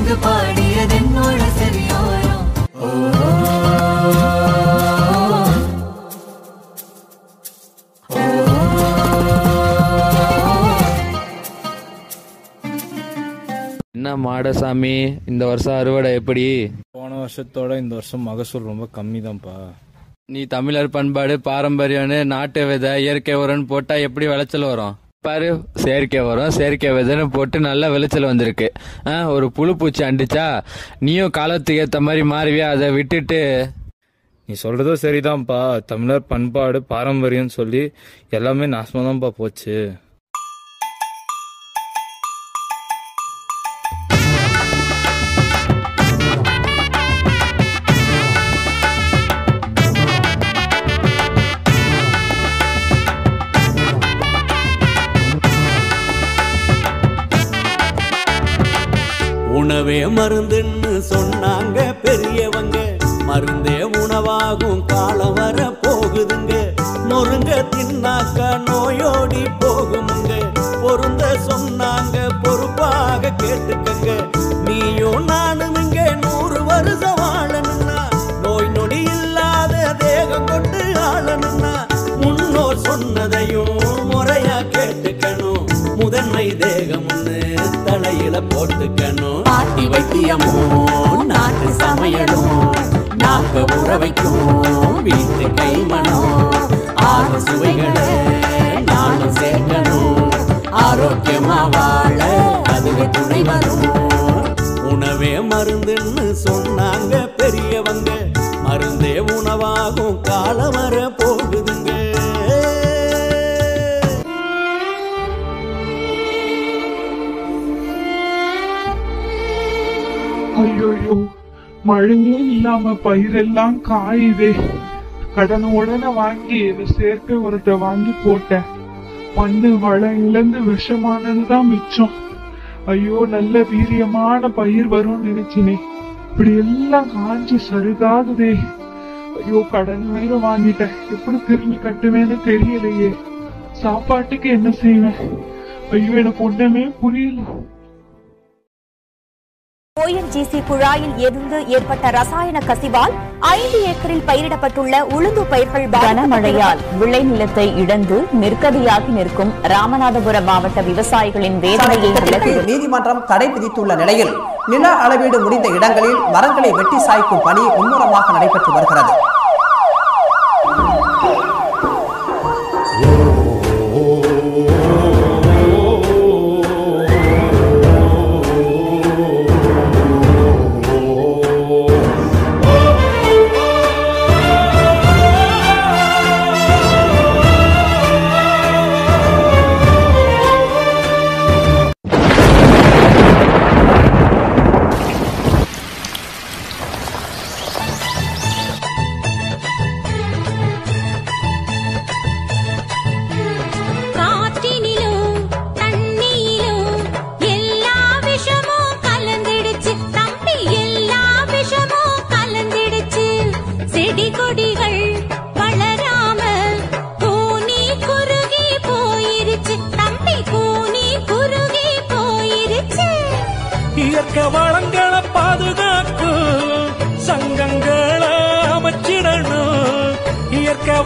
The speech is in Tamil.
வந்து பாடியதென்னோட சரியோரம். என்ன மாடசாமி, இந்த வருஷம் அறுவடை எப்படி? போன வருஷத்தோட இந்த வருஷம் மகசூல் ரொம்ப கம்மி தான்ப்பா. நீ தமிழர் பண்பாடு பாரம்பரியம்னு நாட்டு விதை இயற்கை உரம்னு போட்டா எப்படி விளைச்சல் வரும்? பாரு, செயற்கை உரம் செயற்கை விதைன்னு போட்டு நல்ல விளைச்சல் வந்திருக்கு. ஒரு புழு பூச்சி அண்டிச்சா நீயும் காலத்துக்கு ஏற்ற மாதிரி மாறுவியா? அதை விட்டுட்டு நீ சொல்றதும் சரிதான்ப்பா. தமிழர் பண்பாடு பாரம்பரியம் சொல்லி எல்லாமே நாசமாதான்ப்பா போச்சு. உணவே மருந்துன்னு சொன்னாங்க பெரியவங்க, மருந்தே உணவாகும் காலம் வர போகுதுங்க. நொறுங்க தின்னாக்கா நோயோடி போகுமுங்க, பொருந்த சொன்னாங்க பொறுப்பாக கேட்டுக்கங்க. நீயும் நானும் இங்க 100 வருஷம் வாழணும்னா, நோய் நொடி இல்லாத தேகம் கொண்டு ஆளணும்னா, முன்னோர் சொன்னதையும் முறையா கேட்டுக்கணும். முதன்மை தேகம்னு தலையில போட்டுக்கணும். பாட்டி வைத்தியமும் நாட்டு சமையலும் நாக்க உற வைக்கும் வீட்டு கைமணம். 6 சுவைகளை நானும் சேர்க்கணும். ஆரோக்கியமா வாழ அதுவே துணை வரும். உணவே மருந்துன்னு சொன்னாங்க பெரியவங்க, மருந்தே உணவாகும் காலம் வர போகுதுங்க. ஐயோ, மழையே இல்லாம பயிரெல்லாம் காயுதே. கடனை உடனே வாங்கி செயற்கை உரத்தை வாங்கி போட்டேன். மண்ணு வளம் இழந்து விஷமானதுதான் மிச்சம். ஐயோ, நல்ல வீரியமான பயிர் வரும்னு நினைச்சினே, இப்படி எல்லாம் காஞ்சி சருகாகுதே. ஐயோ, கடன் வேற வாங்கிட்டேன். எப்படி திரும்பி கட்டுவேன்னு தெரியலையே. சாப்பாட்டுக்கு என்ன செய்வேன்? ஐயோ, எனக்கு ஒண்ணுமே புரியல. ONGC குழாயில் இருந்து ஏற்பட்ட ரசாயன கசிவால் 5 ஏக்கரில் பயிரிடப்பட்டுள்ள உளுந்து பயிர்கள் கனமழையால் விளைநிலத்தை இழந்து நிற்கதியாகி நிற்கும் ராமநாதபுரம் மாவட்ட விவசாயிகளின் வேதனையை நீதிமன்றம் தடை விதித்துள்ள நிலையில் நில அளவீடு முடிந்த இடங்களில் மரங்களை வெட்டி சாய்க்கும் பணி மும்முரமாக நடைபெற்று வருகிறது. இயற்கை வளங்களை பாதுகாக்கும் சங்கங்களை அமைச்சிடணும். இயற்கை